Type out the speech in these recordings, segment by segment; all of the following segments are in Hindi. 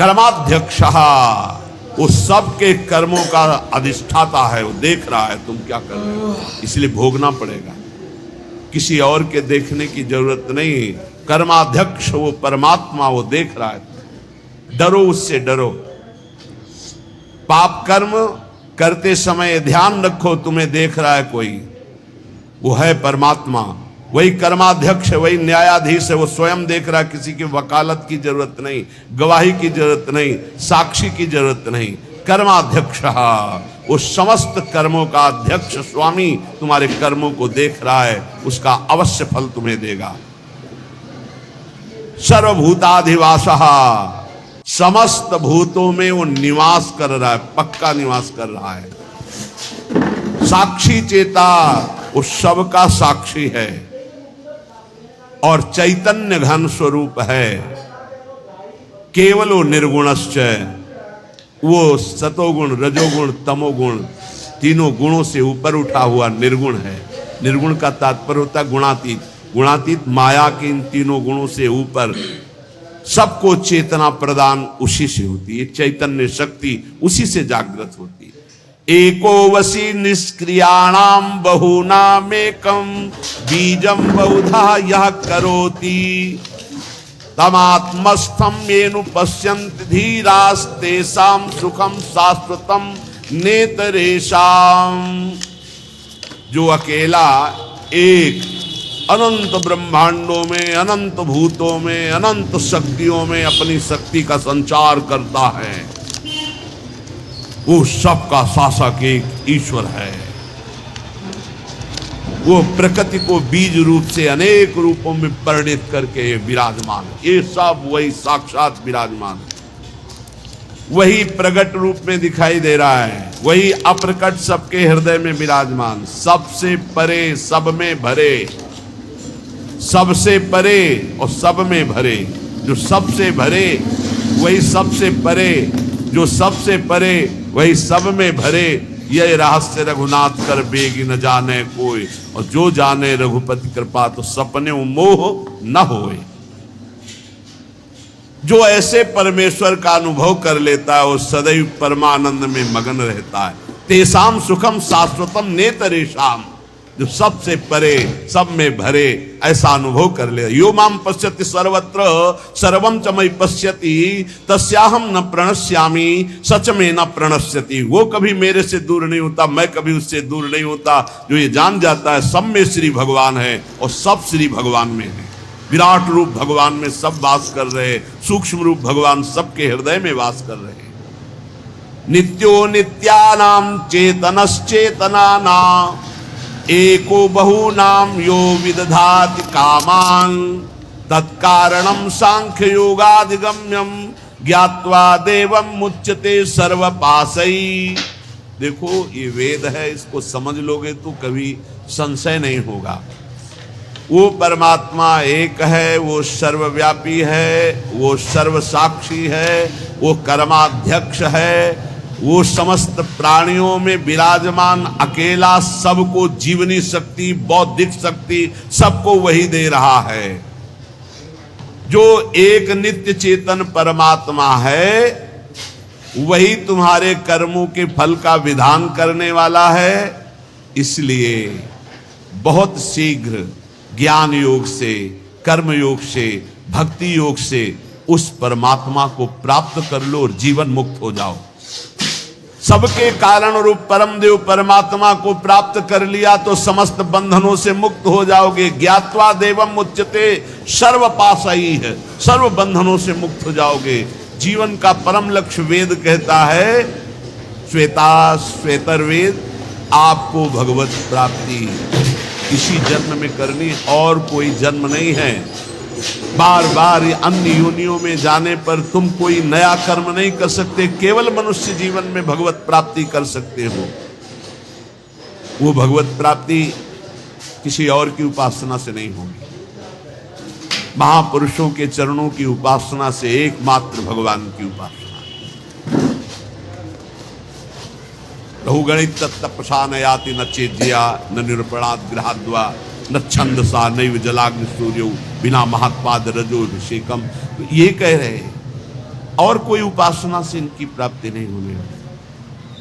कर्माध्यक्ष, वो सबके कर्मों का अधिष्ठाता है, वो देख रहा है तुम क्या कर रहे हो, इसलिए भोगना पड़ेगा। किसी और के देखने की जरूरत नहीं। कर्माध्यक्ष वो परमात्मा, वो देख रहा है। डरो उससे, डरो। पाप कर्म करते समय ध्यान रखो, तुम्हें देख रहा है कोई, वो है परमात्मा। वही कर्माध्यक्ष है, वही न्यायाधीश है, वो स्वयं देख रहा है। किसी की वकालत की जरूरत नहीं, गवाही की जरूरत नहीं, साक्षी की जरूरत नहीं। कर्माध्यक्ष, वो समस्त कर्मों का अध्यक्ष स्वामी तुम्हारे कर्मों को देख रहा है, उसका अवश्य फल तुम्हें देगा। सर्वभूताधिवासः, समस्त भूतों में वो निवास कर रहा है, पक्का निवास कर रहा है। साक्षी चेता, वो सबका साक्षी है और चैतन्य घन स्वरूप है। केवलो निर्गुणश्च, वो सतोगुण, रजोगुण, तमोगुण तीनों गुणों से ऊपर उठा हुआ निर्गुण है। निर्गुण का तात्पर्य होता है गुणातीत। गुणातीत माया के इन तीनों गुणों से ऊपर, सबको चेतना प्रदान उसी से होती है। चैतन्य शक्ति उसी से जागृत होती है। एको वसी निष्क्रियाणाम बहुनामेकम बीजम बहुधा यह करोति तमात्मस्थम येनु पश्यन्ति धीरास्तेषां सुखम शाश्वतम नेतरेषाम। जो अकेला एक अनंत ब्रह्मांडों में, अनंत भूतों में, अनंत शक्तियों में अपनी शक्ति का संचार करता है, वो सबका शासक एक ईश्वर है। वो प्रकृति को बीज रूप से अनेक रूपों में परिणित करके विराजमान है। ये सब वही साक्षात विराजमान है, वही प्रकट रूप में दिखाई दे रहा है, वही अप्रकट सबके हृदय में विराजमान, सबसे परे, सब में भरे, सबसे परे और सब में भरे। जो सबसे भरे वही सबसे परे, जो सबसे परे वही सब में भरे। यह रहस्य रघुनाथ कर बेगी न जाने कोई, और जो जाने रघुपति कृपा तो सपने मोह न होए। जो ऐसे परमेश्वर का अनुभव कर लेता है वो सदैव परमानंद में मगन रहता है। तेसाम सुखम शाश्वतम नेतरेषाम, जो सबसे परे, सब में भरे, ऐसा अनुभव कर ले। यो माम पश्यति सर्वत्र सर्वम च मयि पश्यति तस्याहम न प्रणश्यामि सच में न प्रणश्यति। वो कभी मेरे से दूर नहीं होता, मैं कभी उससे दूर नहीं होता। जो ये जान जाता है सब में श्री भगवान है और सब श्री भगवान में है। विराट रूप भगवान में सब वास कर रहे, सूक्ष्म रूप भगवान सबके हृदय में वास कर रहे। नित्यो नित्यानाम चेतनश्चेतनानाम एको बहुनाम यो विदधाति कामान तत्कारणम सांख्य योगाधिगम्यम ज्ञात्वा देवम मुच्यते सर्वपासई। देखो ये वेद है, इसको समझ लोगे तो कभी संशय नहीं होगा। वो परमात्मा एक है, वो सर्वव्यापी है, वो सर्वसाक्षी है, वो कर्माध्यक्ष है, वो समस्त प्राणियों में विराजमान अकेला, सबको जीवनी शक्ति, बौद्धिक शक्ति सबको वही दे रहा है। जो एक नित्य चेतन परमात्मा है वही तुम्हारे कर्मों के फल का विधान करने वाला है। इसलिए बहुत शीघ्र ज्ञान योग से, कर्म योग से, भक्ति योग से उस परमात्मा को प्राप्त कर लो और जीवन मुक्त हो जाओ। सबके कारण रूप परम देव परमात्मा को प्राप्त कर लिया तो समस्त बंधनों से मुक्त हो जाओगे। ज्ञात्वा देवम मुच्यते सर्व पासई है, सर्व बंधनों से मुक्त हो जाओगे। जीवन का परम लक्ष्य वेद कहता है, श्वेता श्वेतर वेद, आपको भगवत प्राप्ति इसी जन्म में करनी, और कोई जन्म नहीं है। बार बार अन्य योनियों में जाने पर तुम कोई नया कर्म नहीं कर सकते। केवल मनुष्य जीवन में भगवत प्राप्ति कर सकते हो। वो भगवत प्राप्ति किसी और की उपासना से नहीं होगी। महापुरुषों के चरणों की उपासना से एकमात्र भगवान की उपासना। रहुगणित तपसा न याति न चेज्या न निरूपणात् गृहाद्वा न छंदसा नैव जलाग्नि सूर्यो बिना महात्पाद रजोभिषेकम। ये कह रहे हैं। और कोई उपासना से इनकी प्राप्ति नहीं होने वाली।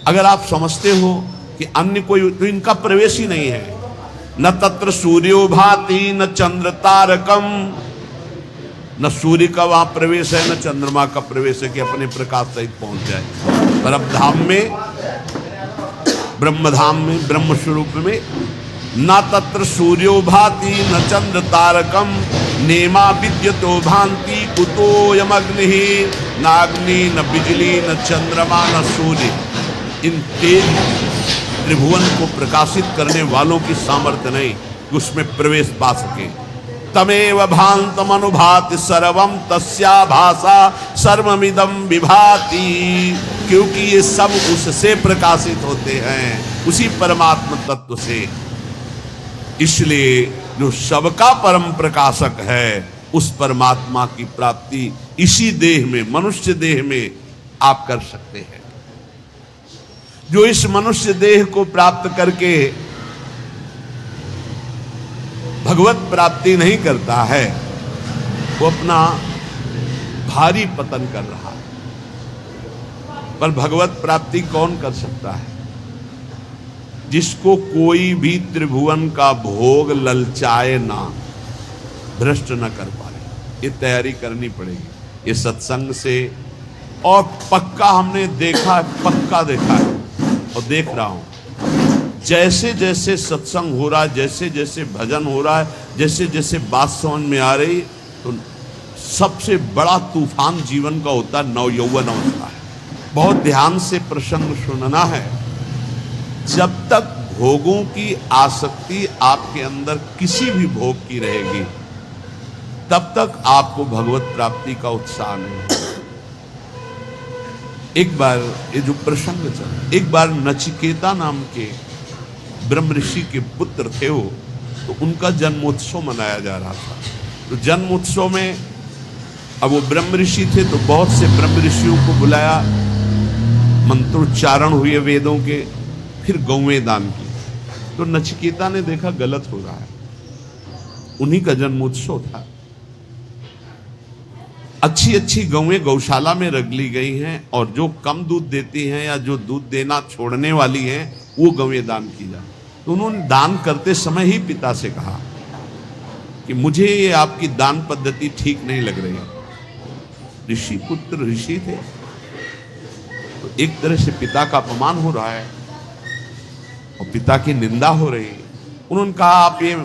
अगर आप समझते हो कि अन्य कोई, तो इनका प्रवेश ही नहीं है। न तत्र सूर्यो भाति न चंद्र तारकम, न सूर्य का वहां प्रवेश है, न चंद्रमा का प्रवेश है कि अपने प्रकाश सहित पहुंच जाए। पर अब धाम में, ब्रह्मधाम में, ब्रह्म स्वरूप में, न तत्र सूर्यो भाति न चंद्र तारकम नेमा विद्युतो भांति कुतोयम अग्नि, न अग्नि न बिजली न चंद्रमा न सूर्य, इन तेज त्रिभुवन को प्रकाशित करने वालों की सामर्थ्य नहीं कि उसमें प्रवेश पा सके। तमेव भांतम अनुभाति सर्वम तस्या भाषा सर्वमिदं विभाति, क्योंकि ये सब उससे प्रकाशित होते हैं, उसी परमात्मा तत्व से। इसलिए जो सबका परम प्रकाशक है, उस परमात्मा की प्राप्ति इसी देह में, मनुष्य देह में आप कर सकते हैं। जो इस मनुष्य देह को प्राप्त करके भगवत प्राप्ति नहीं करता है, वो अपना भारी पतन कर रहा है। पर भगवत प्राप्ति कौन कर सकता है? जिसको कोई भी त्रिभुवन का भोग ललचाए ना, भ्रष्ट न कर पाए। ये तैयारी करनी पड़ेगी ये सत्संग से। और पक्का हमने देखा, पक्का देखा है और देख रहा हूं, जैसे जैसे सत्संग हो रहा है, जैसे जैसे भजन हो रहा है, जैसे जैसे बात समझ में आ रही, तो सबसे बड़ा तूफान जीवन का होता है नवयौवन होता है। बहुत ध्यान से प्रसंग सुनना है। जब तक भोगों की आसक्ति आपके अंदर किसी भी भोग की रहेगी, तब तक आपको भगवत प्राप्ति का उत्साह नहीं। एक बार ये जो प्रसंग चला, एक बार नचिकेता नाम के ब्रह्म ऋषि के पुत्र थे वो, तो उनका जन्मोत्सव मनाया जा रहा था। तो जन्मोत्सव में अब वो ब्रह्म ऋषि थे, तो बहुत से ब्रह्म ऋषियों को बुलाया, मंत्रोच्चारण हुए वेदों के, फिर गौवें दान की। तो नचिकेता ने देखा गलत हो रहा है, उन्हीं का जन्मोत्सव था। अच्छी अच्छी गौवें गौशाला में रख ली गई हैं, और जो कम दूध देती हैं या जो दूध देना छोड़ने वाली हैं, वो गौवें दान की जाए। तो उन्होंने दान करते समय ही पिता से कहा कि मुझे ये आपकी दान पद्धति ठीक नहीं लग रही है। ऋषि पुत्र ऋषि थे, तो एक तरह से पिता का अपमान हो रहा है और पिता की निंदा हो रही है। उन्होंने कहा आप ये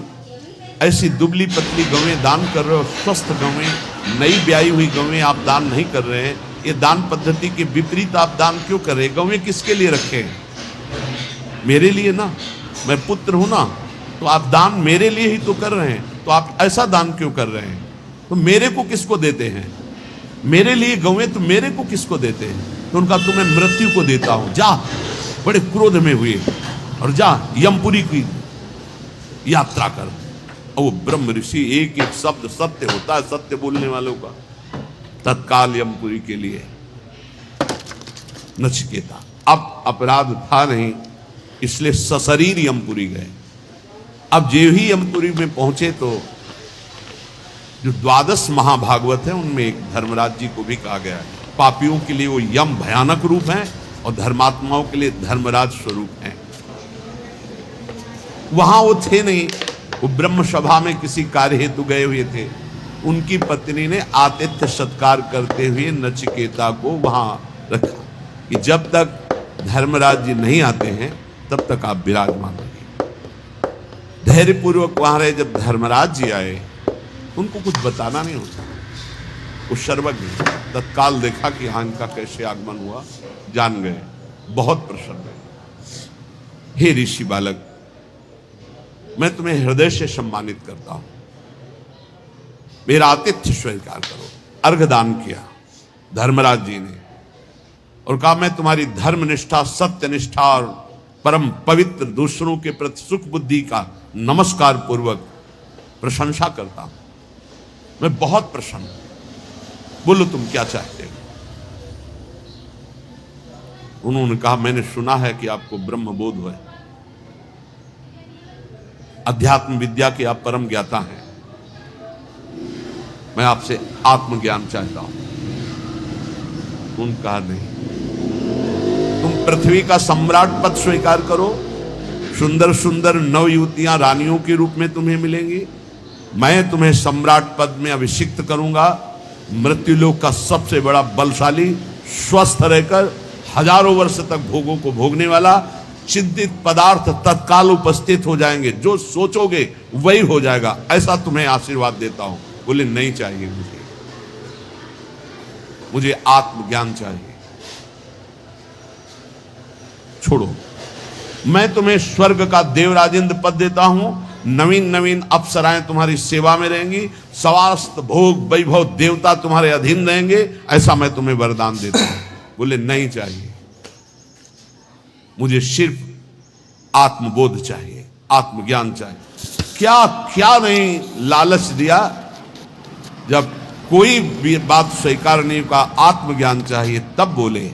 ऐसी दुबली पतली गौवें दान कर रहे हो, स्वस्थ गौवें, नई ब्याई हुई गौवें आप दान नहीं कर रहे हैं। ये दान पद्धति के विपरीत आप दान क्यों कर रहे हैं? गौवें किसके लिए रखे हैं? मेरे लिए ना, मैं पुत्र हूं ना, तो आप दान मेरे लिए ही तो कर रहे हैं, तो आप ऐसा दान क्यों कर रहे हैं? तो मेरे को किसको देते हैं? मेरे लिए गौवें तो मेरे को किसको देते हैं? तो उनका तुम्हें मृत्यु को देता हूं, जा। बड़े क्रोध में हुए और जा यमपुरी की यात्रा कर। और वो ब्रह्म ऋषि, एक एक शब्द सत्य होता है सत्य बोलने वालों का, तत्काल यमपुरी के लिए नचिकेता। अब अपराध था नहीं, इसलिए सशरीर यमपुरी गए। अब जो ही यमपुरी में पहुंचे, तो जो 12 महाभागवत है उनमें एक धर्मराज जी को भी कहा गया है। पापियों के लिए वो यम भयानक रूप है और धर्मात्माओं के लिए धर्मराज स्वरूप है। वहां वो थे नहीं, वो ब्रह्म सभा में किसी कार्य हेतु गए हुए थे। उनकी पत्नी ने आतिथ्य सत्कार करते हुए नचिकेता को वहां रखा कि जब तक धर्मराज जी नहीं आते हैं तब तक आप विराजमान रहिए। धैर्यपूर्वक वहां रहे। जब धर्मराज जी आए, उनको कुछ बताना नहीं होता, वो सर्वज्ञ तत्काल देखा कि हाँ इनका कैसे आगमन हुआ, जान गए, बहुत प्रसन्न। हे ऋषि बालक, मैं तुम्हें हृदय से सम्मानित करता हूं, मेरा आतिथ्य स्वीकार करो। अर्घदान किया धर्मराज जी ने और कहा मैं तुम्हारी धर्मनिष्ठा, सत्यनिष्ठा और परम पवित्र दूसरों के प्रति सुख बुद्धि का नमस्कार पूर्वक प्रशंसा करता हूं। मैं बहुत प्रसन्न हूं, बोलो तुम क्या चाहते हो? उन्होंने कहा मैंने सुना है कि आपको ब्रह्म बोध है, अध्यात्म विद्या के आप परम ज्ञाता हैं। मैं आपसे आत्मज्ञान चाहता हूं। उन्होंने कहा नहीं, तुम पृथ्वी का सम्राट पद स्वीकार करो, सुंदर सुंदर नव युवतियां रानियों के रूप में तुम्हें मिलेंगी, मैं तुम्हें सम्राट पद में अभिषिक्त करूंगा। मृत्युलोक का सबसे बड़ा बलशाली, स्वस्थ रहकर हजारों वर्ष तक भोगों को भोगने वाला, चिंतित पदार्थ तत्काल उपस्थित हो जाएंगे, जो सोचोगे वही हो जाएगा, ऐसा तुम्हें आशीर्वाद देता हूं। बोले नहीं चाहिए, मुझे आत्मज्ञान चाहिए, छोड़ो। मैं तुम्हें स्वर्ग का देवराजेंद्र पद देता हूं, नवीन नवीन अप्सराएं तुम्हारी सेवा में रहेंगी, स्वास्थ्य भोग वैभव देवता तुम्हारे अधीन रहेंगे, ऐसा मैं तुम्हें वरदान देता हूं। बोले नहीं चाहिए, मुझे सिर्फ आत्मबोध चाहिए, आत्मज्ञान चाहिए। क्या क्या नहीं लालच दिया, जब कोई भी बात स्वीकार नहीं का, आत्मज्ञान चाहिए, तब बोले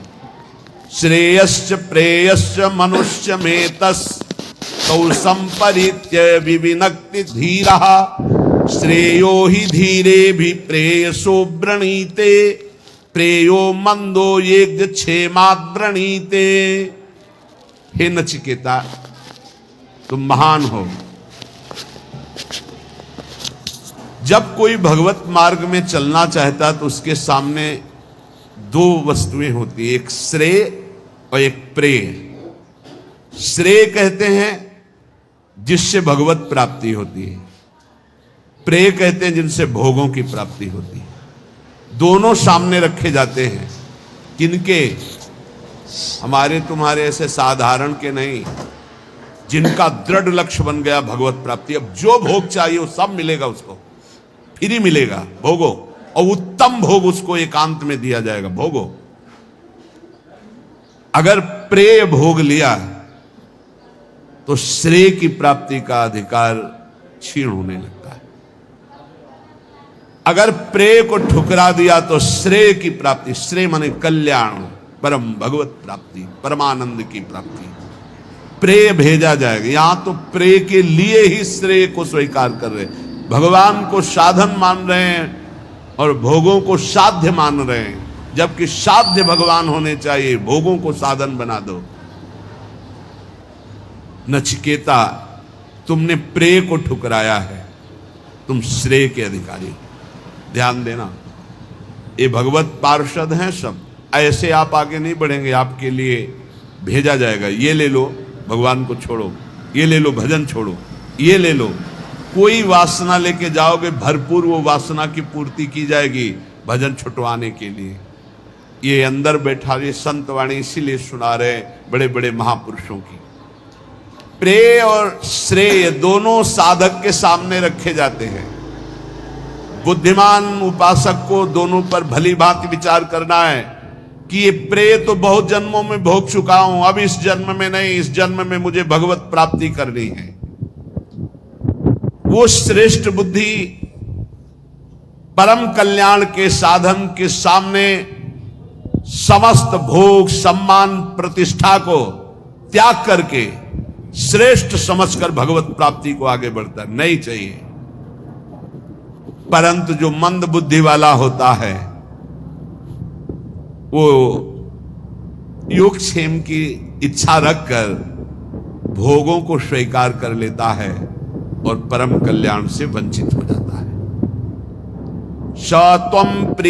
श्रेयश्च प्रेयश्च मनुष्य में तस् तौ संपरित्य विविनक्ति धीरः श्रेयो ही धीरे भी प्रेयसो वृणीते प्रेयो मंदो ये क्षेमात् वृणीते। हे नचिकेता, तुम महान हो। जब कोई भगवत मार्ग में चलना चाहता तो उसके सामने दो वस्तुएं होती है, एक श्रेय और एक प्रेय। श्रेय कहते हैं जिससे भगवत प्राप्ति होती है, प्रेय कहते हैं जिनसे भोगों की प्राप्ति होती है। दोनों सामने रखे जाते हैं, किनके? हमारे तुम्हारे ऐसे साधारण के नहीं, जिनका दृढ़ लक्ष्य बन गया भगवत प्राप्ति। अब जो भोग चाहिए वो सब मिलेगा, उसको फ्री मिलेगा, भोगो, और उत्तम भोग उसको एकांत में दिया जाएगा, भोगो। अगर प्रेय भोग लिया तो श्रेय की प्राप्ति का अधिकार क्षीण होने लगता है। अगर प्रेय को ठुकरा दिया तो श्रेय की प्राप्ति, श्रेय माने कल्याण, परम भगवत प्राप्ति, परमानंद की प्राप्ति, प्रेय भेजा जाएगा। यहां तो प्रेय के लिए ही श्रेय को स्वीकार कर रहे, भगवान को साधन मान रहे हैं और भोगों को साध्य मान रहे हैं, जबकि साध्य भगवान होने चाहिए, भोगों को साधन बना दो। नचिकेता, तुमने प्रेय को ठुकराया है, तुम श्रेय के अधिकारी। ध्यान देना, ये भगवत पार्षद हैं सब, ऐसे आप आगे नहीं बढ़ेंगे, आपके लिए भेजा जाएगा। ये ले लो, भगवान को छोड़ो, ये ले लो, भजन छोड़ो, ये ले लो। कोई वासना लेके जाओगे, भरपूर वो वासना की पूर्ति की जाएगी भजन छुटवाने के लिए। ये अंदर बैठा, ये संत वाणी इसीलिए सुना रहे बड़े बड़े महापुरुषों की। प्रेय और श्रेय दोनों साधक के सामने रखे जाते हैं। बुद्धिमान उपासक को दोनों पर भली भांति विचार करना है कि ये प्रेय तो बहुत जन्मों में भोग चुका हूं, अब इस जन्म में नहीं, इस जन्म में मुझे भगवत प्राप्ति करनी है। वो श्रेष्ठ बुद्धि परम कल्याण के साधन के सामने समस्त भोग, सम्मान, प्रतिष्ठा को त्याग करके श्रेष्ठ समझकर भगवत प्राप्ति को आगे बढ़ता नहीं चाहिए। परंतु जो मंद बुद्धि वाला होता है वो योगक्षेम की इच्छा रखकर भोगों को स्वीकार कर लेता है और परम कल्याण से वंचित हो जाता है। स त्वं प्रिय